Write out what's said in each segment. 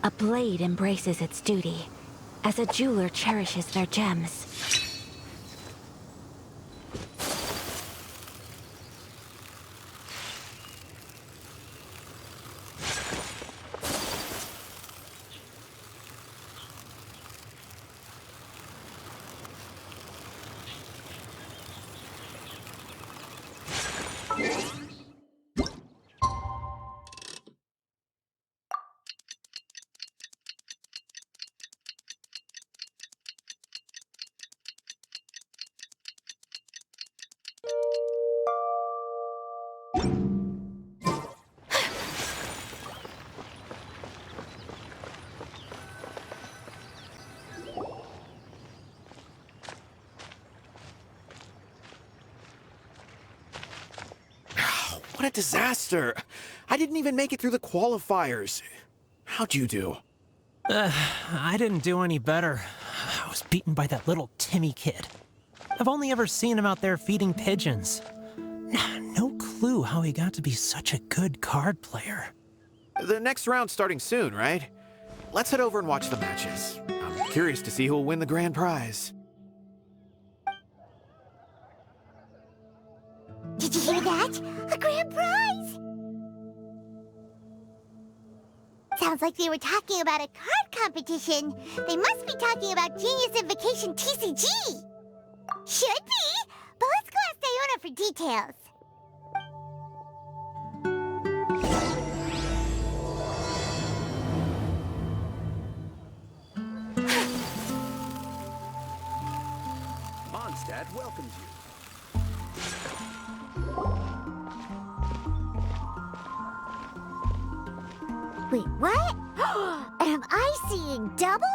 A blade embraces its duty, as a jeweler cherishes their gems. What a disaster! I didn't even make it through the qualifiers. How'd you do? I didn't do any better. I was beaten by that little Timmy kid. I've only ever seen him out there feeding pigeons. No clue how he got to be such a good card player. The next round's starting soon, right? Let's head over and watch the matches. I'm curious to see who'll win the grand prize. Did you hear that? A grand prize! Sounds like they were talking about a card competition. They must be talking about Genius Invocation TCG. Should be, but let's go ask Diona for details. Mondstadt welcomes you. Wait, what? Am I seeing double?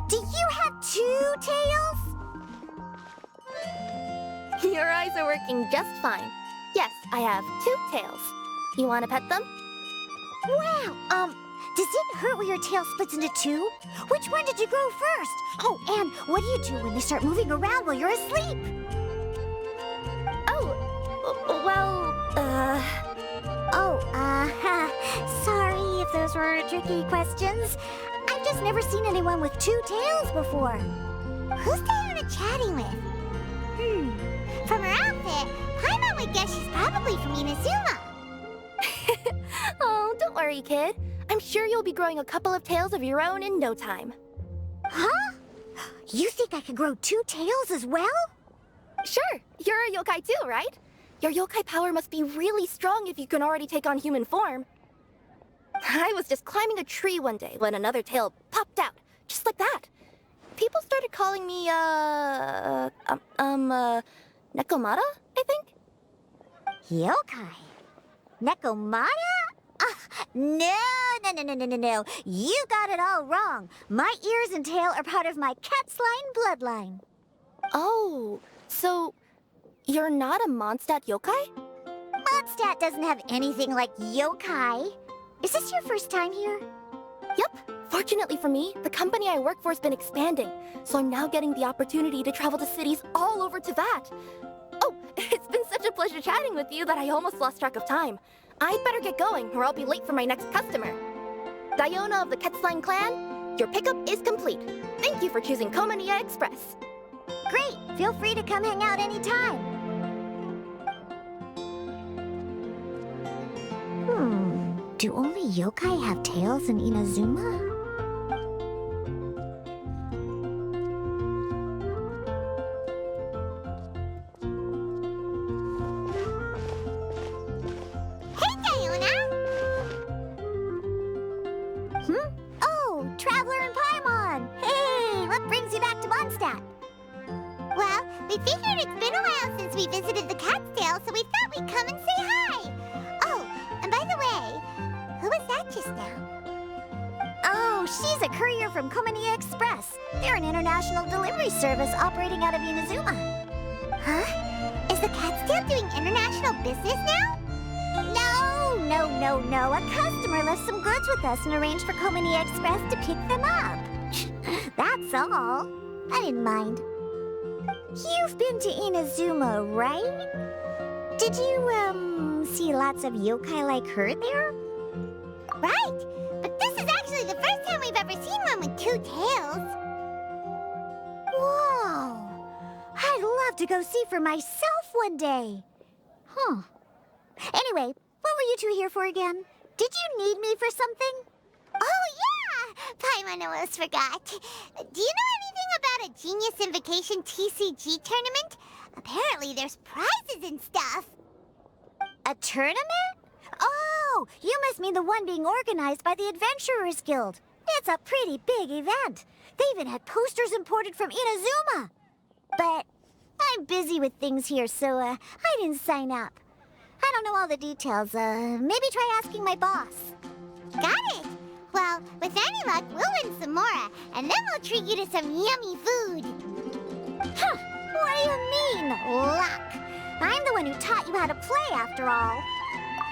Do you have 2 tails? Your eyes are working just fine. Yes, I have 2 tails. You want to pet them? Wow, does it hurt when your tail splits into 2? Which one did you grow first? Oh, and what do you do when they start moving around while you're asleep? Sorry if those were tricky questions. I've just never seen anyone with 2 tails before. Who's Diona chatting with? From her outfit, Paimon would guess she's probably from Inazuma. Oh, don't worry, kid. I'm sure you'll be growing a couple of tails of your own in no time. Huh? You think I can grow 2 tails as well? Sure, you're a yokai too, right? Your yokai power must be really strong if you can already take on human form. I was just climbing a tree one day when another tail popped out, just like that. People started calling me, Nekomata, I think? Yokai? Nekomata? No. You got it all wrong. My ears and tail are part of my cat's line bloodline. Oh, so you're not a Mondstadt yokai? Mondstadt doesn't have anything like yokai. Is this your first time here? Yep. Fortunately for me, the company I work for has been expanding, so I'm now getting the opportunity to travel to cities all over Teyvat. Oh, it's been such a pleasure chatting with you that I almost lost track of time. I'd better get going, or I'll be late for my next customer. Diona of the Quetzline clan, your pickup is complete. Thank you for choosing Komaniya Express. Great! Feel free to come hang out anytime. Do only yokai have tails in Inazuma? Hey, Diona! Oh, Traveler and Paimon! Hey, what brings you back to Mondstadt? Well, we figured it's been a while since we visited the Cat's Tail, so we thought we'd come and say hi. Oh, and by the way, who was that just now? Oh, she's a courier from Komaniya Express. They're an international delivery service operating out of Inazuma. Huh? Is the Cat's Tail doing international business now? No. A customer left some goods with us and arranged for Komaniya Express to pick them up. That's all. I didn't mind. You've been to Inazuma, right? Did you, see lots of yokai like her there? Right, but this is actually the first time we ever seen one with two tails. Whoa! I'd love to go see for myself one day. Huh. Anyway, what were you two here for again? Did you need me for something? Oh, yeah! Paimon almost forgot. Do you know anything about a Genius Invocation TCG tournament? Apparently there's prizes and stuff. A tournament? Oh, you must mean the one being organized by the Adventurers Guild. It's a pretty big event. They even had posters imported from Inazuma. But I'm busy with things here, so I didn't sign up. I don't know all the details. Maybe try asking my boss. Got it. Well, with any luck, we'll win some more, and then we'll treat you to some yummy food. Huh. What do you mean, luck? I'm the one who taught you how to play, after all.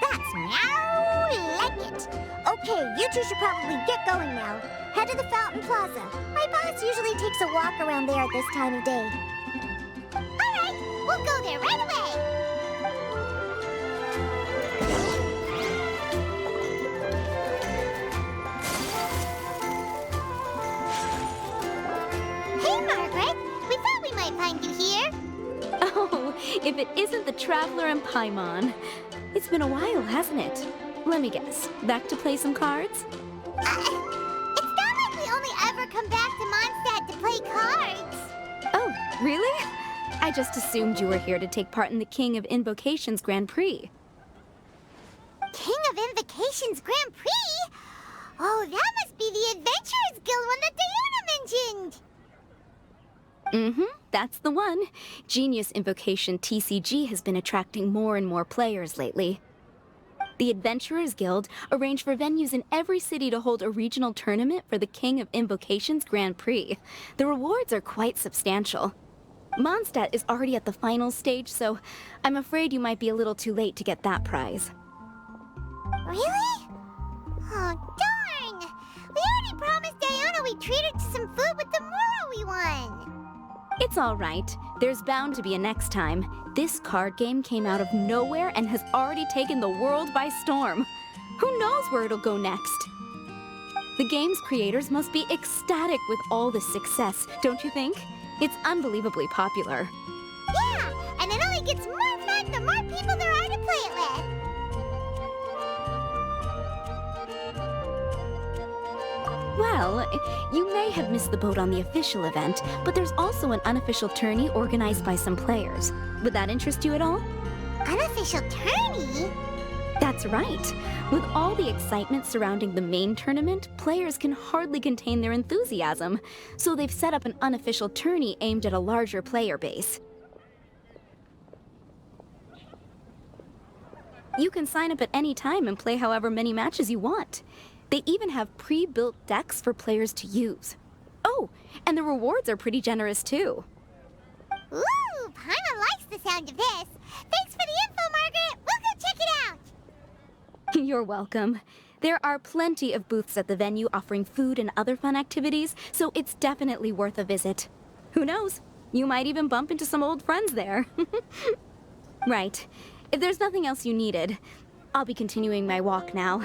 That's meow like it. Okay, you two should probably get going now. Head to the Fountain Plaza. My boss usually takes a walk around there at this time of day. All right, we'll go there right away. Hey, Margaret. We thought we might find you here. Oh, if it isn't the Traveler and Paimon. It's been a while, hasn't it? Let me guess. Back to play some cards? It's not like we only ever come back to Mondstadt to play cards. Oh, really? I just assumed you were here to take part in the King of Invocation's Grand Prix. King of Invocation's Grand Prix? Oh, that must be the Adventurers Guild one that Diana mentioned. That's the one. Genius Invocation TCG has been attracting more and more players lately. The Adventurers Guild arranged for venues in every city to hold a regional tournament for the King of Invocation's Grand Prix. The rewards are quite substantial. Mondstadt is already at the final stage, so I'm afraid you might be a little too late to get that prize. Really? Oh, darn! We already promised Diana we'd treat her to some food with the Moro we won. It's all right. There's bound to be a next time. This card game came out of nowhere and has already taken the world by storm. Who knows where it'll go next? The game's creators must be ecstatic with all this success, don't you think? It's unbelievably popular. Yeah, and it only gets more fun the more people there are to play it with. Well, you may have missed the boat on the official event, but there's also an unofficial tourney organized by some players. Would that interest you at all? Unofficial tourney? That's right. With all the excitement surrounding the main tournament, players can hardly contain their enthusiasm. So they've set up an unofficial tourney aimed at a larger player base. You can sign up at any time and play however many matches you want. They even have pre-built decks for players to use. Oh, and the rewards are pretty generous too. Ooh, Paimon likes the sound of this. Thanks for the info, Margaret. We'll go check it out. You're welcome. There are plenty of booths at the venue offering food and other fun activities, so it's definitely worth a visit. Who knows? You might even bump into some old friends there. Right. If there's nothing else you needed, I'll be continuing my walk now.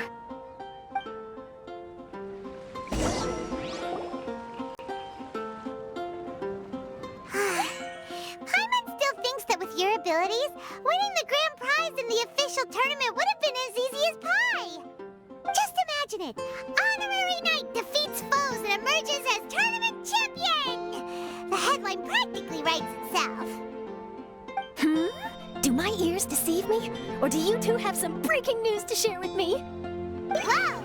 Your abilities, winning the grand prize in the official tournament would have been as easy as pie. Just imagine it. Honorary Knight defeats foes and emerges as tournament champion. The headline practically writes itself. Do my ears deceive me? Or do you two have some breaking news to share with me? Whoa!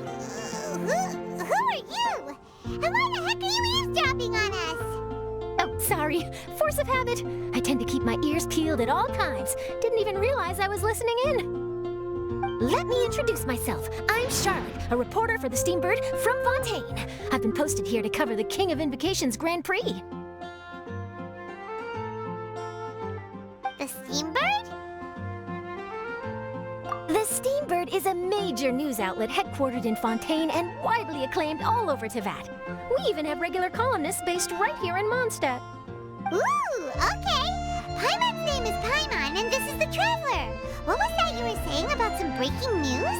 Who are you? And why the heck are you eavesdropping on us? Oh, sorry. Force of habit. I tend to keep my ears peeled at all times. Didn't even realize I was listening in. Let me introduce myself. I'm Charlotte, a reporter for the Steambird from Fontaine. I've been posted here to cover the King of Invocation's Grand Prix. The Steambird? The Steambird is a major news outlet headquartered in Fontaine and widely acclaimed all over Teyvat. We even have regular columnists based right here in Mondstadt. Ooh, okay. Paimon's name is Paimon, and this is the Traveler. What was that you were saying about some breaking news?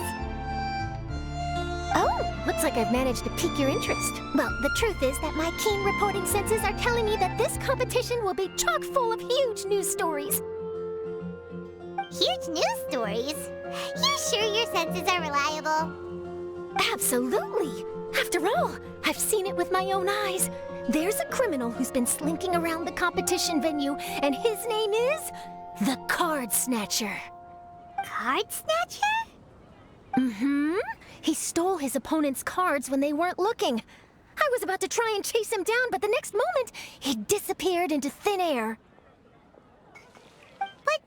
Oh, looks like I've managed to pique your interest. Well, the truth is that my keen reporting senses are telling me that this competition will be chock full of huge news stories. Huge news stories? You sure your senses are reliable? Absolutely! After all, I've seen it with my own eyes. There's a criminal who's been slinking around the competition venue, and his name is the Card Snatcher. Card Snatcher? Mm-hmm. He stole his opponent's cards when they weren't looking. I was about to try and chase him down, but the next moment, he disappeared into thin air. But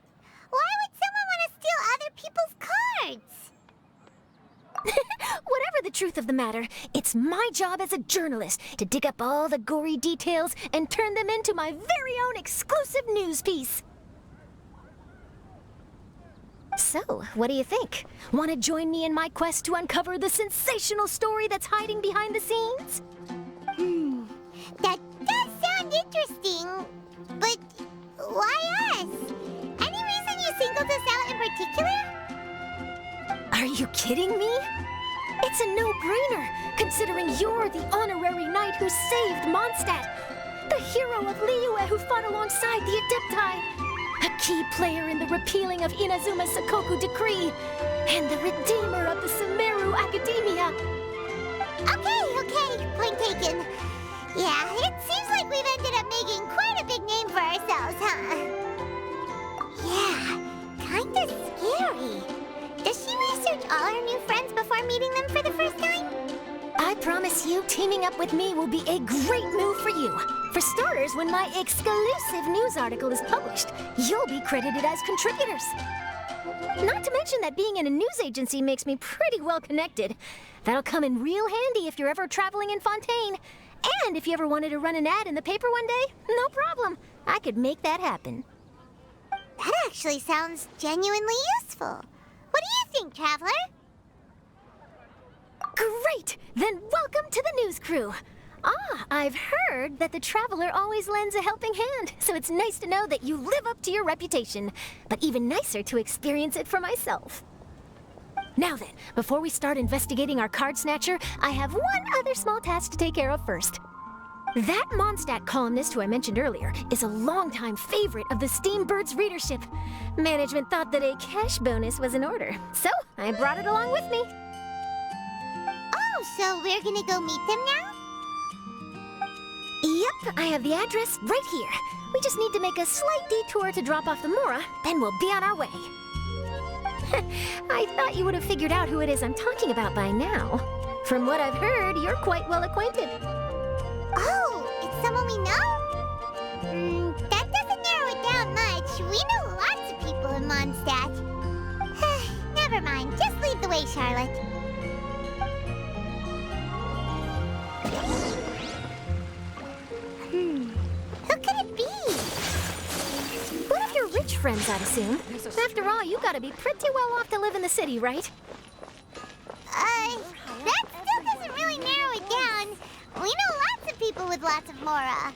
why would someone want to steal other people's cards? Whatever the truth of the matter, it's my job as a journalist to dig up all the gory details and turn them into my very own exclusive news piece. So, what do you think? Want to join me in my quest to uncover the sensational story that's hiding behind the scenes? That does sound interesting. But why us? Any reason you singled us out in particular? Are you kidding me? It's a no-brainer, considering you're the honorary knight who saved Mondstadt, the hero of Liyue who fought alongside the Adepti, a key player in the repealing of Inazuma's Sakoku Decree, and the redeemer of the Sumeru Academia. Okay, point taken. Yeah, it seems like we've ended up making quite a big name for ourselves, huh? Yeah, kinda scary. Does she research all our new friends before meeting them for the first time? I promise you, teaming up with me will be a great move for you. For starters, when my exclusive news article is published, you'll be credited as contributors. Not to mention that being in a news agency makes me pretty well connected. That'll come in real handy if you're ever traveling in Fontaine. And if you ever wanted to run an ad in the paper one day, no problem. I could make that happen. That actually sounds genuinely useful. What do you think, Traveler? Great! Then welcome to the news crew. I've heard that the Traveler always lends a helping hand, so it's nice to know that you live up to your reputation. But even nicer to experience it for myself. Now then, before we start investigating our card snatcher, I have one other small task to take care of first. That Mondstadt columnist who I mentioned earlier is a longtime favorite of the Steambird's readership. Management thought that a cash bonus was in order, so I brought it along with me. Oh, so we're gonna go meet them now? Yep, I have the address right here. We just need to make a slight detour to drop off the Mora, then we'll be on our way. I thought you would have figured out who it is I'm talking about by now. From what I've heard, you're quite well acquainted. Oh, it's someone we know? That doesn't narrow it down much. We know lots of people in Mondstadt. Never mind, just lead the way, Charlotte. Who could it be? One of your rich friends, I'd assume. After all, you gotta be pretty well off to live in the city, right? That still doesn't really narrow it down. We know lots of people with lots of Mora.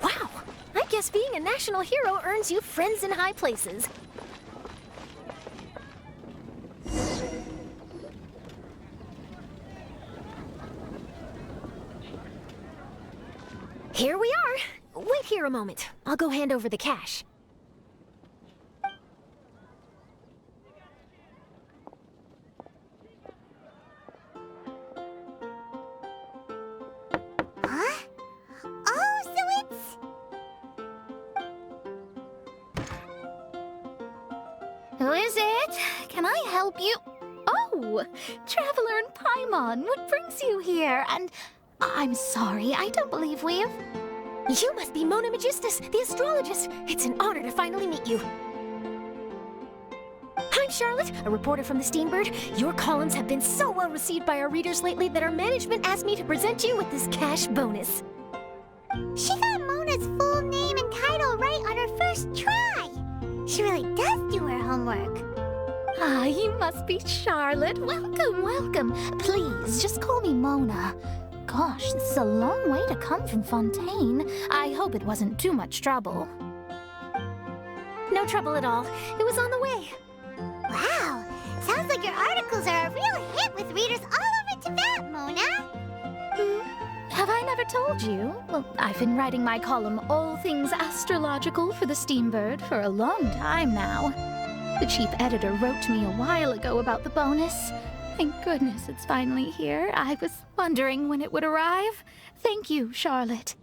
Wow, I guess being a national hero earns you friends in high places. Here we are. Wait here a moment. I'll go hand over the cash. Huh? Oh, so it's... Who is it? Can I help you? Oh, Traveler and Paimon, what brings you here? And I'm sorry, I don't believe we've... You must be Mona Magistus, the astrologist. It's an honor to finally meet you. I'm Charlotte, a reporter from the Steambird. Your columns have been so well received by our readers lately that our management asked me to present you with this cash bonus. She got Mona's full name and title right on her first try. She really does do her homework. Ah, you must be Charlotte. Welcome, welcome. Please, just call me Mona. Gosh, this is a long way to come from Fontaine. I hope it wasn't too much trouble. No trouble at all. It was on the way. Wow, sounds like your articles are a real hit with readers all over Tibet, Mona. Have I never told you? Well, I've been writing my column, All Things Astrological, for the Steambird for a long time now. The chief editor wrote to me a while ago about the bonus. Thank goodness it's finally here. I was wondering when it would arrive. Thank you, Charlotte.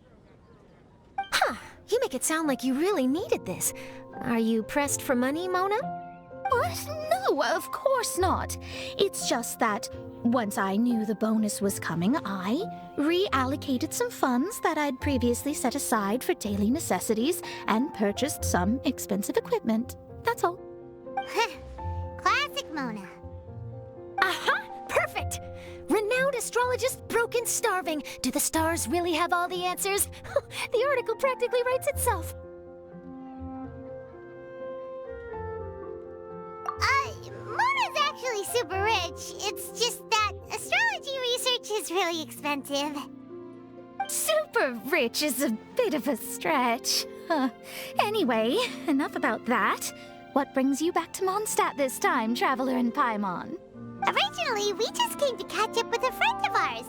Huh. You make it sound like you really needed this. Are you pressed for money, Mona? What? No, of course not. It's just that once I knew the bonus was coming, I reallocated some funds that I'd previously set aside for daily necessities and purchased some expensive equipment. That's all. Classic Mona. Aha! Perfect! Renowned astrologist broken starving. Do the stars really have all the answers? The article practically writes itself. Mona's actually super rich. It's just that astrology research is really expensive. Super rich is a bit of a stretch. Anyway, enough about that. What brings you back to Mondstadt this time, Traveler in Paimon? Originally, we just came to catch up with a friend of ours.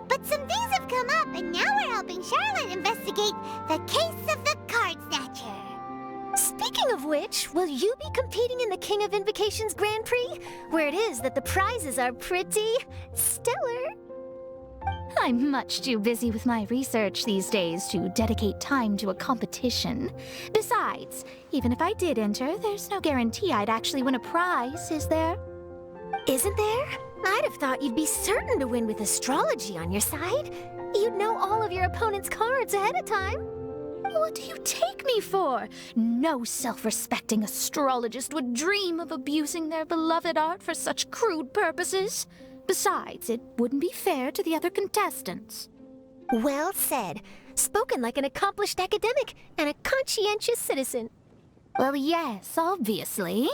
But some things have come up, and now we're helping Charlotte investigate the case of the Card Snatcher. Speaking of which, will you be competing in the King of Invocation's Grand Prix? Where it is that the prizes are pretty stellar. I'm much too busy with my research these days to dedicate time to a competition. Besides, even if I did enter, there's no guarantee I'd actually win a prize, is there? Isn't there? I'd have thought you'd be certain to win with astrology on your side. You'd know all of your opponent's cards ahead of time. What do you take me for? No self-respecting astrologist would dream of abusing their beloved art for such crude purposes. Besides, it wouldn't be fair to the other contestants. Well said. Spoken like an accomplished academic and a conscientious citizen. Well, yes, obviously.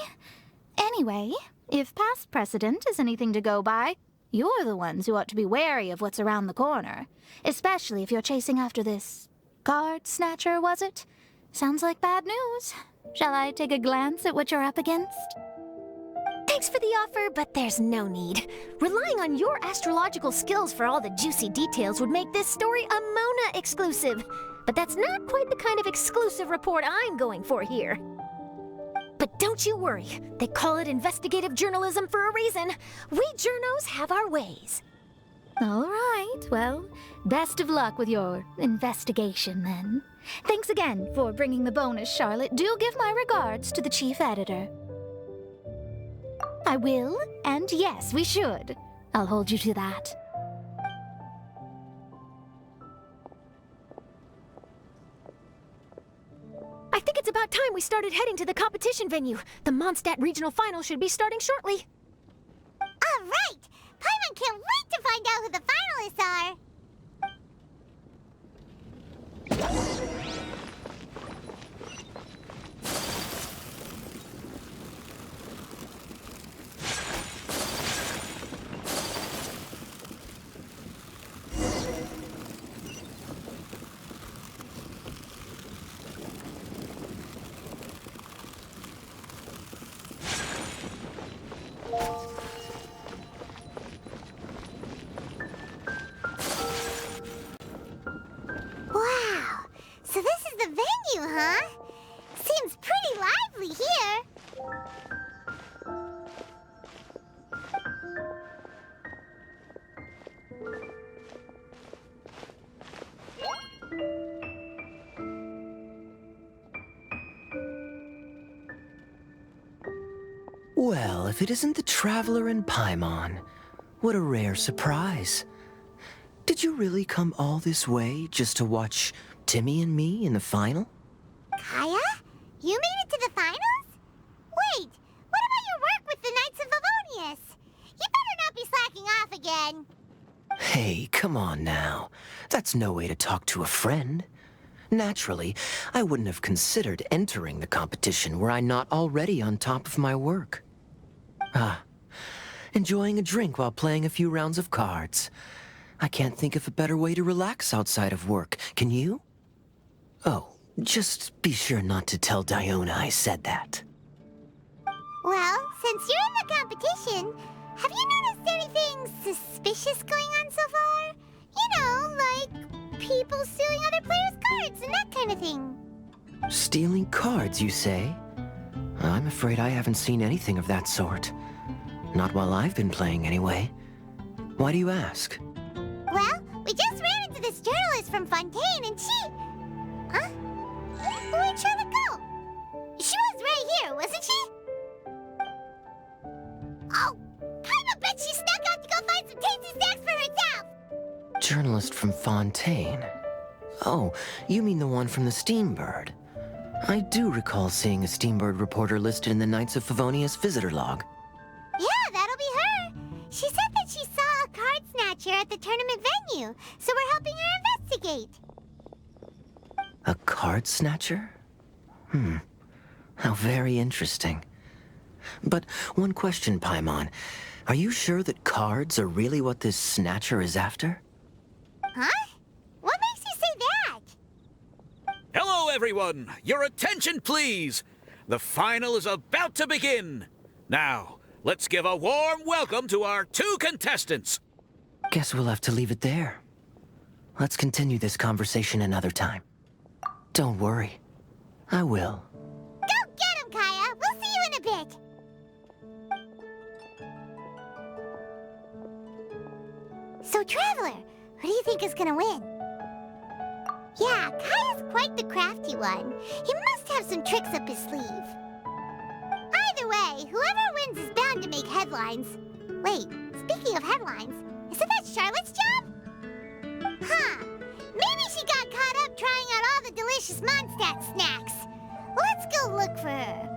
Anyway, if past precedent is anything to go by, you're the ones who ought to be wary of what's around the corner. Especially if you're chasing after this card snatcher, was it? Sounds like bad news. Shall I take a glance at what you're up against? Thanks for the offer, but there's no need. Relying on your astrological skills for all the juicy details would make this story a Mona exclusive. But that's not quite the kind of exclusive report I'm going for here. But don't you worry. They call it investigative journalism for a reason. We journos have our ways. All right, well, best of luck with your investigation then. Thanks again for bringing the bonus, Charlotte. Do give my regards to the chief editor. I will, and yes, we should. I'll hold you to that. I think it's about time we started heading to the competition venue. The Mondstadt Regional Final should be starting shortly. All right! Paimon can't wait to find out who the finalists are! Wow! So this is the venue, huh? Seems pretty lively here. Well, if it isn't the Traveler in Paimon, what a rare surprise. Did you really come all this way just to watch Timmy and me in the final? Kaya? You made it to the finals? Wait, what about your work with the Knights of Favonius? You better not be slacking off again. Hey, come on now. That's no way to talk to a friend. Naturally, I wouldn't have considered entering the competition were I not already on top of my work. Enjoying a drink while playing a few rounds of cards. I can't think of a better way to relax outside of work. Can you? Oh, just be sure not to tell Diona I said that. Well, since you're in the competition, have you noticed anything suspicious going on so far? You know, like people stealing other players' cards and that kind of thing. Stealing cards, you say? I'm afraid I haven't seen anything of that sort. Not while I've been playing, anyway. Why do you ask? Well, we just ran into this journalist from Fontaine and she... Huh? Where'd Charlotte go? She was right here, wasn't she? Oh, I bet she snuck out to go find some tasty snacks for herself! Journalist from Fontaine? Oh, you mean the one from the Steambird. I do recall seeing a Steambird reporter listed in the Knights of Favonius visitor log. Yeah, that'll be her. She said that she saw a card snatcher at the tournament venue, so we're helping her investigate. A card snatcher? How very interesting. But one question, Paimon. Are you sure that cards are really what this snatcher is after? Huh? What makes you say that? Hello, everyone! Your attention, please! The final is about to begin! Now, let's give a warm welcome to our 2 contestants! Guess we'll have to leave it there. Let's continue this conversation another time. Don't worry. I will. Go get him, Kaya! We'll see you in a bit! So, Traveler, who do you think is gonna win? Yeah, Kaya's quite the crafty one. He must have some tricks up his sleeve. Either way, whoever wins is bound to make headlines. Wait, speaking of headlines, isn't that Charlotte's job? Huh. Maybe she got caught up trying out all the delicious Mondstadt snacks. Let's go look for her.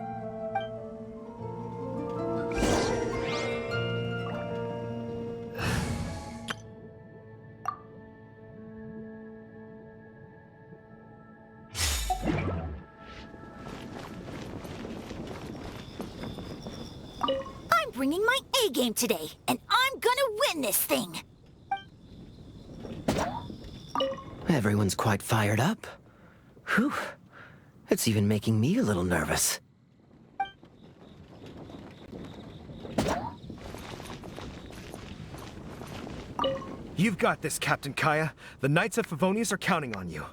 I'm bringing my A game today, and I'm gonna win this thing! Everyone's quite fired up. Whew. It's even making me a little nervous. You've got this, Captain Kaya. The Knights of Favonius are counting on you.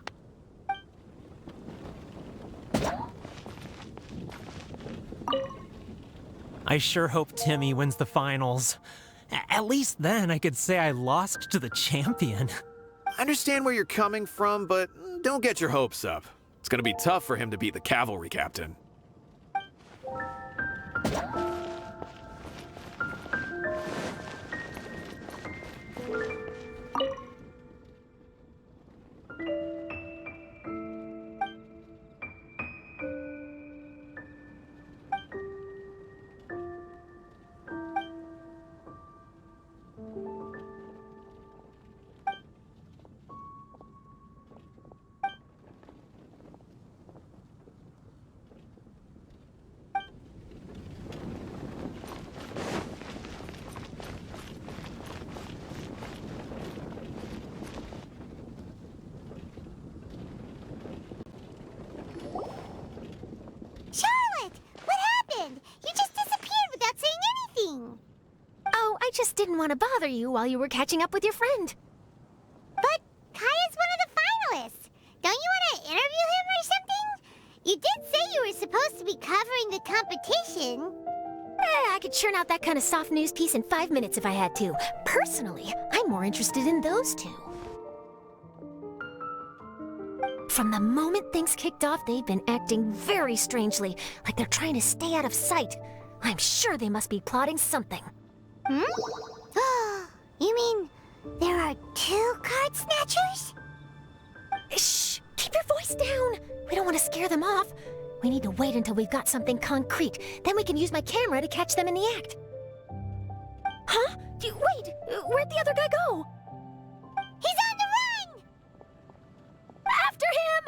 I sure hope Timmy wins the finals. At least then I could say I lost to the champion. I understand where you're coming from, but don't get your hopes up. It's gonna be tough for him to beat the cavalry captain. Charlotte! What happened? You just disappeared without saying anything. Oh, I just didn't want to bother you while you were catching up with your friend. But Kaya's one of the finalists. Don't you want to interview him or something? You did say you were supposed to be covering the competition. I could churn out that kind of soft news piece in 5 minutes if I had to. Personally, I'm more interested in those two. From the moment things kicked off, they've been acting very strangely, like they're trying to stay out of sight. I'm sure they must be plotting something. You mean there are 2 card snatchers? Shh! Keep your voice down! We don't want to scare them off. We need to wait until we've got something concrete. Then we can use my camera to catch them in the act. Huh? Wait! Where'd the other guy go? He's on the run! After him!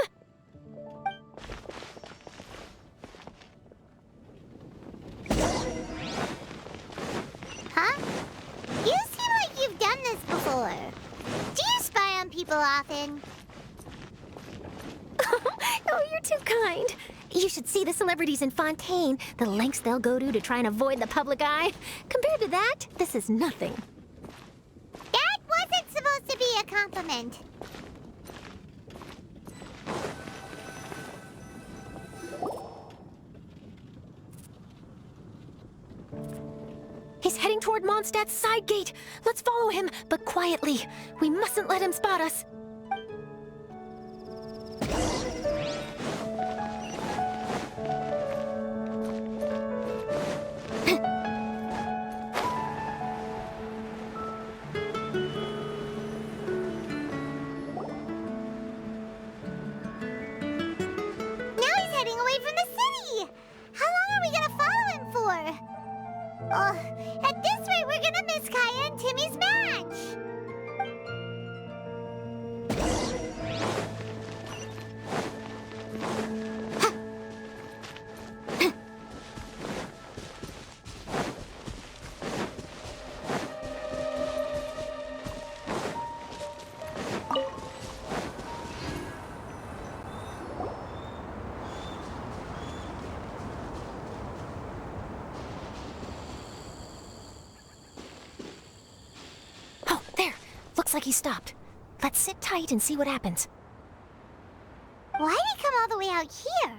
Huh? You seem like you've done this before. Do you spy on people often? Oh, you're too kind. You should see the celebrities in Fontaine, the lengths they'll go to try and avoid the public eye. Compared to that, this is nothing. That wasn't supposed to be a compliment. He's heading toward Mondstadt's side gate. Let's follow him, but quietly. We mustn't let him spot us. At this rate, we're gonna miss Kaya and Timmy's match! Looks like he stopped. Let's sit tight and see what happens. Why'd he come all the way out here?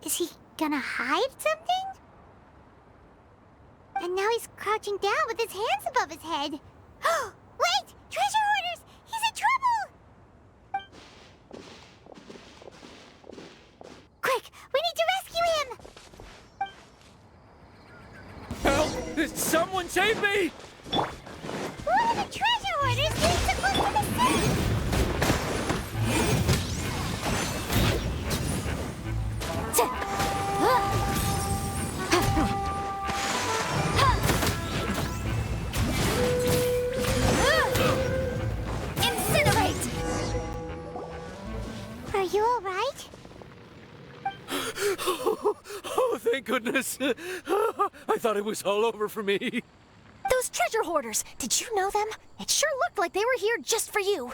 Is he gonna hide something? And now he's crouching down with his hands above his head. Wait! Treasure hoarders! He's in trouble! Quick! We need to rescue him! Help! Someone save me! One of the treasure hoarders needs to close to the city! Incinerate! Are you all right? Oh, thank goodness. I thought it was all over for me. Those treasure hoarders, did you know them? It sure looked like they were here just for you.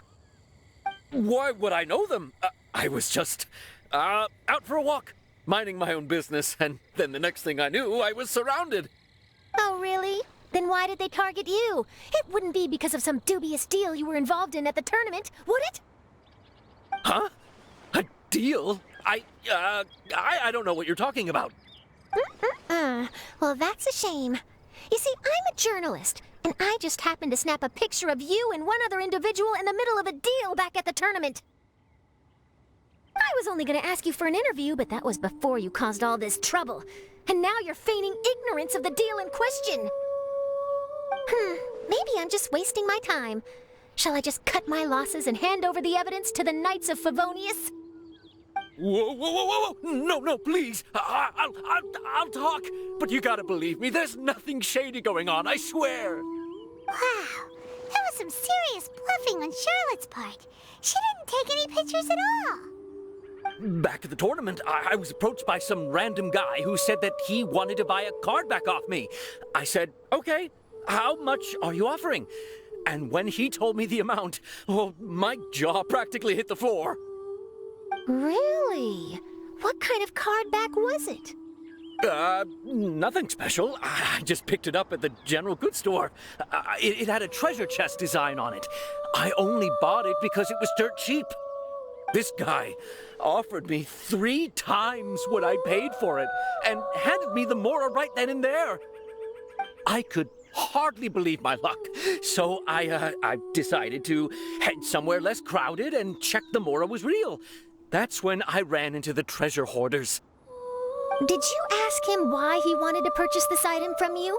Why would I know them? I was just out for a walk, minding my own business, and then the next thing I knew, I was surrounded. Oh, really? Then why did they target you? It wouldn't be because of some dubious deal you were involved in at the tournament, would it? Huh? A deal? I don't know what you're talking about. Well, that's a shame. You see, I'm a journalist, and I just happened to snap a picture of you and one other individual in the middle of a deal back at the tournament. I was only going to ask you for an interview, but that was before you caused all this trouble. And now you're feigning ignorance of the deal in question. Maybe I'm just wasting my time. Shall I just cut my losses and hand over the evidence to the Knights of Favonius? Whoa, whoa, whoa, whoa, whoa! No, please! I'll talk! But you gotta believe me, there's nothing shady going on, I swear! Wow, that was some serious bluffing on Charlotte's part. She didn't take any pictures at all. Back at the tournament, I was approached by some random guy who said that he wanted to buy a card back off me. I said, okay, how much are you offering? And when he told me the amount, well, my jaw practically hit the floor. Really? What kind of card back was it? Nothing special. I just picked it up at the general goods store. It had a treasure chest design on it. I only bought it because it was dirt cheap. This guy offered me 3 times what I paid for it and handed me the Mora right then and there. I could hardly believe my luck, so I decided to head somewhere less crowded and check the Mora was real. That's when I ran into the treasure hoarders. Did you ask him why he wanted to purchase this item from you?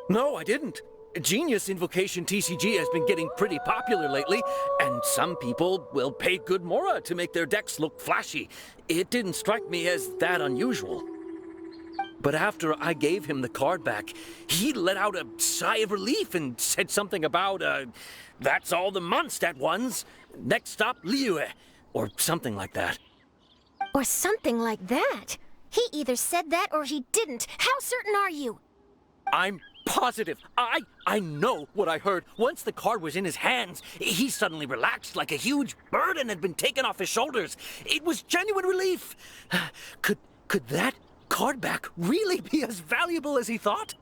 No, I didn't. Genius Invocation TCG has been getting pretty popular lately, and some people will pay good Mora to make their decks look flashy. It didn't strike me as that unusual. But after I gave him the card back, he let out a sigh of relief and said something about, that's all the Mondstadt ones. Next stop, Liyue. Or something like that. Or something like that? He either said that or he didn't. How certain are you? I'm positive. I know what I heard. Once the card was in his hands, he suddenly relaxed like a huge burden had been taken off his shoulders. It was genuine relief. Could that card back really be as valuable as he thought?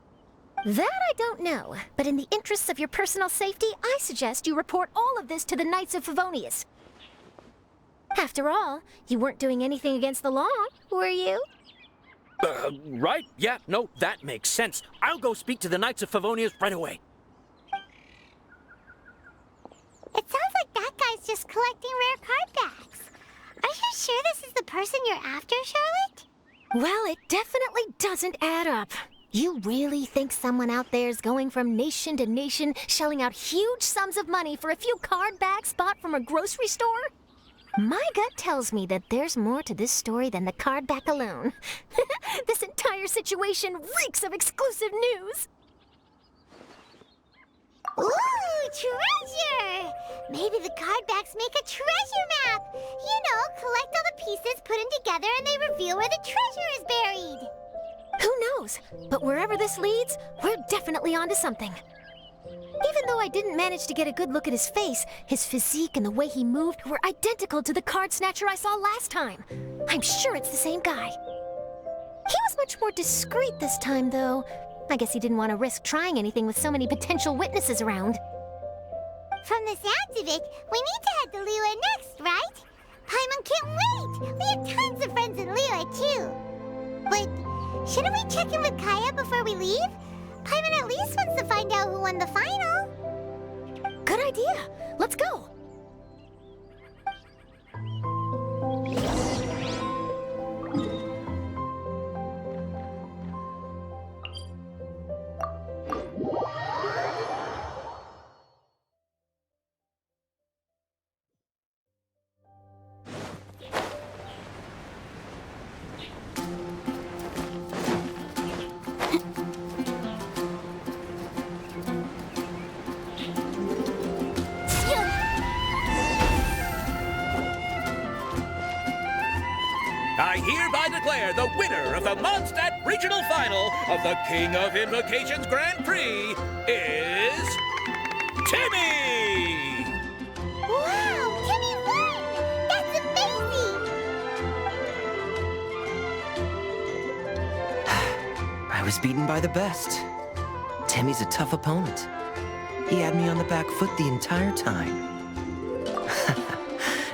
That I don't know, but in the interests of your personal safety, I suggest you report all of this to the Knights of Favonius. After all, you weren't doing anything against the law, were you? Right? Yeah, no, that makes sense. I'll go speak to the Knights of Favonius right away. It sounds like that guy's just collecting rare card backs. Are you sure this is the person you're after, Charlotte? Well, it definitely doesn't add up. You really think someone out there is going from nation to nation, shelling out huge sums of money for a few card backs bought from a grocery store? My gut tells me that there's more to this story than the card back alone. This entire situation reeks of exclusive news. Ooh, treasure! Maybe the card backs make a treasure map. You know, collect all the pieces, put them together, and they reveal where the treasure is buried. Who knows? But wherever this leads, we're definitely onto something. Even though I didn't manage to get a good look at his face, his physique and the way he moved were identical to the card snatcher I saw last time. I'm sure it's the same guy. He was much more discreet this time, though. I guess he didn't want to risk trying anything with so many potential witnesses around. From the sounds of it, we need to head to Liyue next, right? Paimon can't wait! We have tons of friends in Liyue, too. But shouldn't we check in with Kaya before we leave? Paimon at least wants to find out who won the final. Good idea. Let's go. I hereby declare the winner of the Mondstadt Regional Final of the King of Invocations Grand Prix is... Timmy! Wow, Timmy won! That's amazing! I was beaten by the best. Timmy's a tough opponent. He had me on the back foot the entire time.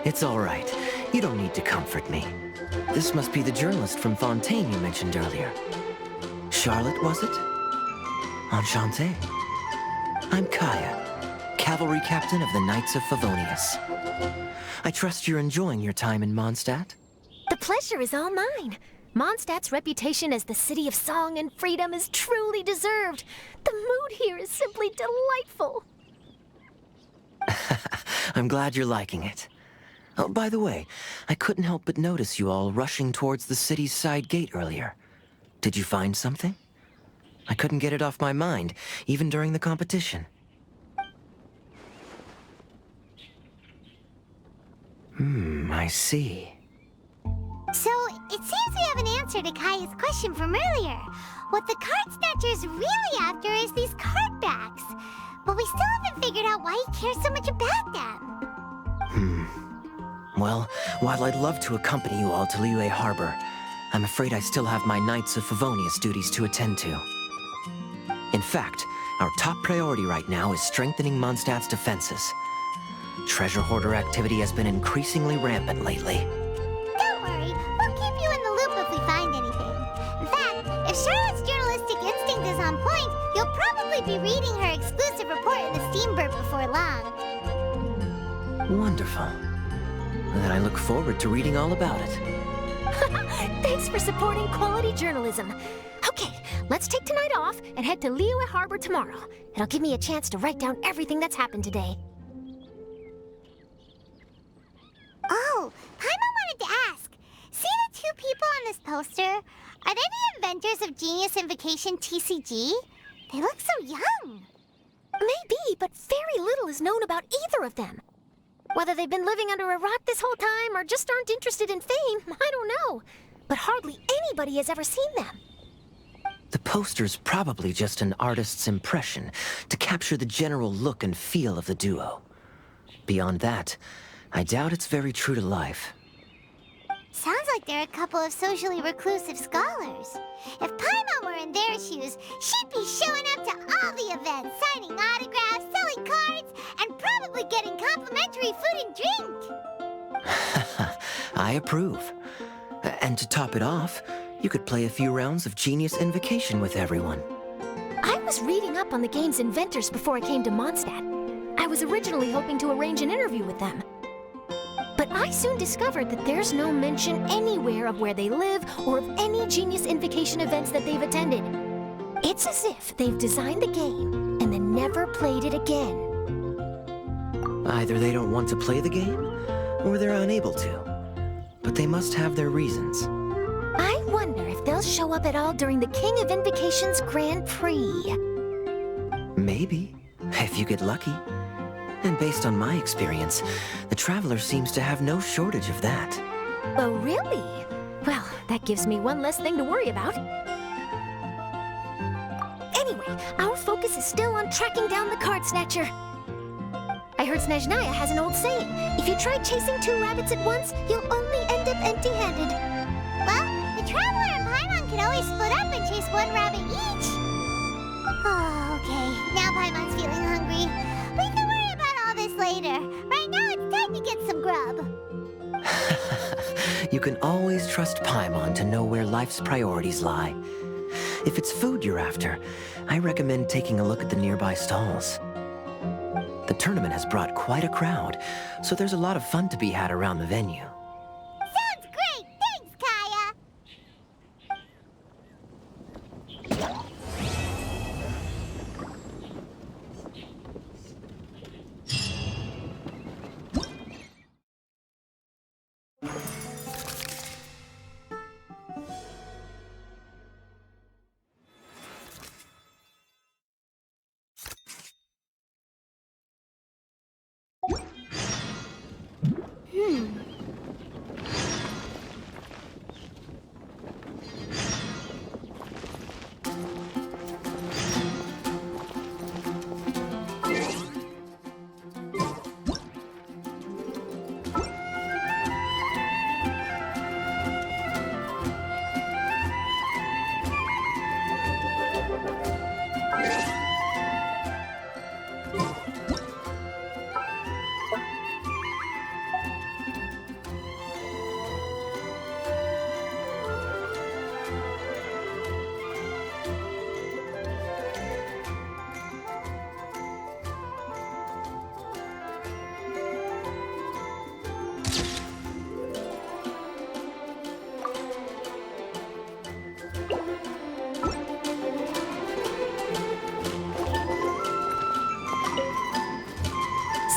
It's all right. You don't need to comfort me. This must be the journalist from Fontaine you mentioned earlier. Charlotte, was it? Enchanté. I'm Kaya, cavalry captain of the Knights of Favonius. I trust you're enjoying your time in Mondstadt? The pleasure is all mine. Mondstadt's reputation as the city of song and freedom is truly deserved. The mood here is simply delightful. I'm glad you're liking it. Oh, by the way, I couldn't help but notice you all rushing towards the city's side gate earlier. Did you find something? I couldn't get it off my mind, even during the competition. I see. So, it seems we have an answer to Kaya's question from earlier. What the card snatcher's really after is these card backs. But we still haven't figured out why he cares so much about them. Well, while I'd love to accompany you all to Liyue Harbor, I'm afraid I still have my Knights of Favonius duties to attend to. In fact, our top priority right now is strengthening Mondstadt's defenses. Treasure hoarder activity has been increasingly rampant lately. Don't worry, we'll keep you in the loop if we find anything. In fact, if Charlotte's journalistic instinct is on point, you'll probably be reading her exclusive report in the Steambird before long. Wonderful. Then I look forward to reading all about it. Thanks for supporting quality journalism. Okay, let's take tonight off and head to Liyue Harbor tomorrow. It'll give me a chance to write down everything that's happened today. Oh, Paimon wanted to ask. See the two people on this poster? Are they the inventors of Genius Invocation TCG? They look so young. Maybe, but very little is known about either of them. Whether they've been living under a rock this whole time or just aren't interested in fame, I don't know. But hardly anybody has ever seen them. The poster's probably just an artist's impression to capture the general look and feel of the duo. Beyond that, I doubt it's very true to life. Sounds like they're a couple of socially reclusive scholars. If Paimon were in their shoes, she'd be showing up to all the events, signing autographs, selling cards, and probably getting complimentary food and drink. I approve. And to top it off, you could play a few rounds of Genius Invocation with everyone. I was reading up on the game's inventors before I came to Mondstadt. I was originally hoping to arrange an interview with them. But I soon discovered that there's no mention anywhere of where they live or of any Genius Invocation events that they've attended. It's as if they've designed the game and then never played it again. Either they don't want to play the game, or they're unable to. But they must have their reasons. I wonder if they'll show up at all during the King of Invocation's Grand Prix. Maybe, if you get lucky. And based on my experience, the Traveler seems to have no shortage of that. Oh, really? Well, that gives me one less thing to worry about. Anyway, our focus is still on tracking down the Card Snatcher. I heard Snezhnaya has an old saying, if you try chasing 2 rabbits at once, you'll only end up empty-handed. Well, the Traveler and Paimon can always split up and chase 1 rabbit each. Oh, okay. Now Paimon's feeling hungry. We can worry about all this later. Right now, it's time to get some grub. You can always trust Paimon to know where life's priorities lie. If it's food you're after, I recommend taking a look at the nearby stalls. The tournament has brought quite a crowd, so there's a lot of fun to be had around the venue. Sounds great! Thanks, Kaya!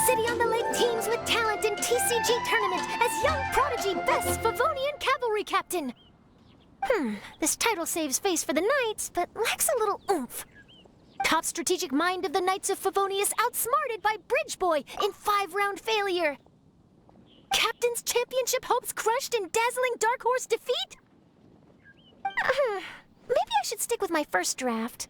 City on the Lake teams with talent in TCG tournament as young prodigy best Favonian cavalry captain. This title saves face for the Knights, but lacks a little oomph. Top strategic mind of the Knights of Favonius outsmarted by Bridge Boy in 5-round failure. Captain's championship hopes crushed in dazzling Dark Horse defeat? Maybe I should stick with my first draft.